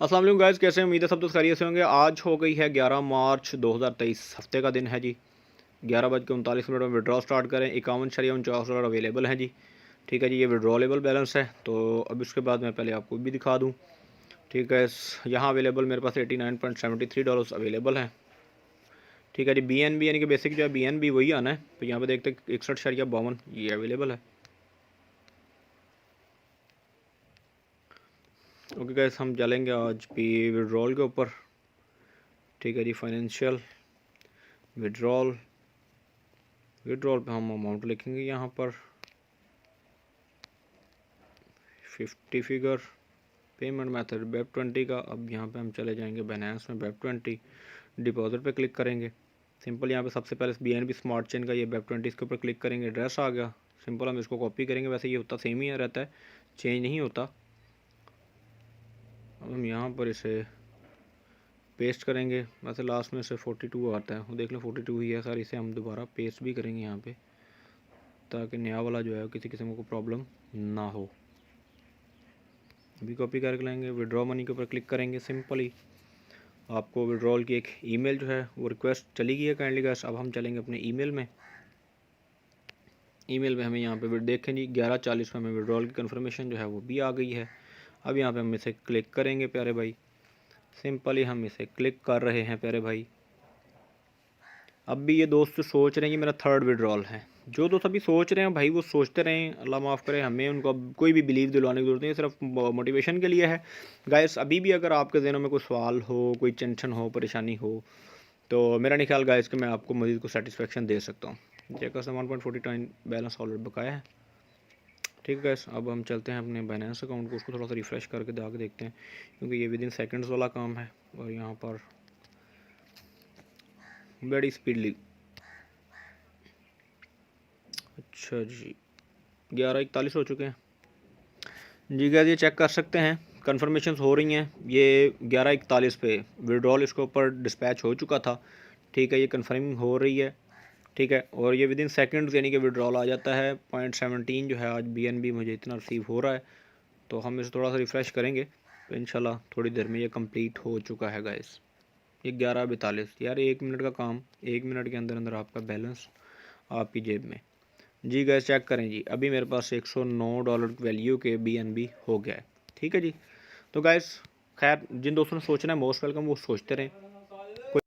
अस्सलाम वालेकुम गाइस, कैसे हैं? उम्मीद है सब दोस्त खैरियत से होंगे। आज हो गई है 11 मार्च 2023, हफ्ते का दिन है जी। 11:39 में विड्रॉ स्टार्ट करें। 51.49 अवेलेबल हैं जी। ठीक है जी, ये विड्रॉलेबल बैलेंस है। तो अब इसके बाद मैं पहले आपको भी दिखा दूँ। ठीक है, यहाँ अवेलेबल मेरे पास $89.73 अवेलेबल हैं। ठीक है जी, BNB यानी कि बेसिक जो है BNB वही आना है। तो यहाँ पर देखते हैं 61.52 ये अवेलेबल है। ओके गाइस, हम चलेंगे आज भी विड्रॉल के ऊपर। ठीक है जी, फाइनेंशियल विड्रॉल पे हम अमाउंट लिखेंगे यहाँ पर 50 फिगर। पेमेंट मेथड वेब20 का। अब यहाँ पे हम चले जाएंगे बाइनेंस में, वेब20 डिपॉजिट पे क्लिक करेंगे। सिंपल यहाँ पे सबसे पहले BNB स्मार्ट चेन का ये वेब20 इसके ऊपर क्लिक करेंगे। एड्रेस आ गया। सिंपल हम इसको कॉपी करेंगे, वैसे ये होता सेम ही रहता है, चेंज नहीं होता। अब हम यहाँ पर इसे पेस्ट करेंगे। वैसे लास्ट में से 42 आता है, वो देख लें 42 ही है सर। इसे हम दोबारा पेस्ट भी करेंगे यहाँ पे, ताकि नया वाला जो है किसी किस्म को प्रॉब्लम ना हो। अभी कॉपी करके लाएंगे, विड्रॉ मनी के ऊपर क्लिक करेंगे। सिंपली आपको विड्रॉल की एक ईमेल जो है वो रिक्वेस्ट चली गई है काइंडली गाइस। अब हम चलेंगे अपने ईमेल में। ईमेल में हमें यहाँ पे देखें जी 11:40 में हमें विड्रॉल की कंफर्मेशन जो है वो भी आ गई है। अब यहाँ पे हम इसे क्लिक करेंगे प्यारे भाई। सिंपली हम इसे क्लिक कर रहे हैं प्यारे भाई। अब भी ये दोस्त सोच रहे हैं कि मेरा थर्ड विड्रॉल है। जो दोस्त अभी सोच रहे हैं भाई वो सोचते रहें, अल्लाह माफ़ करे। हमें उनको अब कोई भी बिलीव दिलवाने की ज़रूरत नहीं है, सिर्फ मोटिवेशन के लिए है गाइस। अभी भी अगर आपके ज़हनों में कोई सवाल हो, कोई टेंशन हो, परेशानी हो, तो मेरा नहीं ख्याल गाइस कि मैं आपको मज़ीद को सेटिस्फेक्शन दे सकता हूँ। चेक 1.49 बैलेंस ऑलरेडी बकाया है। ठीक है गाइस, अब हम चलते हैं अपने बाइनेंस अकाउंट को, उसको थोड़ा सा रिफ़्रेश करके जाके देखते हैं, क्योंकि ये विद इन सेकेंड्स वाला काम है और यहाँ पर बड़ी स्पीडली। अच्छा जी, 11:41 हो चुके हैं जी गाइस। ये चेक कर सकते हैं, कन्फर्मेशन हो रही हैं। ये 11:41 पे विड्रॉल इसके ऊपर डिस्पैच हो चुका था। ठीक है, ये कन्फर्मिंग हो रही है। ठीक है, और ये विद इन सेकेंड्स यानी कि विड्रॉल आ जाता है। 0.17 जो है आज BNB मुझे इतना रिसीव हो रहा है। तो हम इसे थोड़ा सा रिफ़्रेश करेंगे तो इंशाल्लाह थोड़ी देर में ये कंप्लीट हो चुका है गाइस। ये 11:42 यार, 1 मिनट का काम, 1 मिनट के अंदर अंदर आपका बैलेंस आपकी जेब में जी। गैस चेक करें जी, अभी मेरे पास $109 वैल्यू के BNB हो गया है। ठीक है जी। तो गैस खैर, जिन दोस्तों ने सोचना है मोस्ट वेलकम, वो सोचते रहें।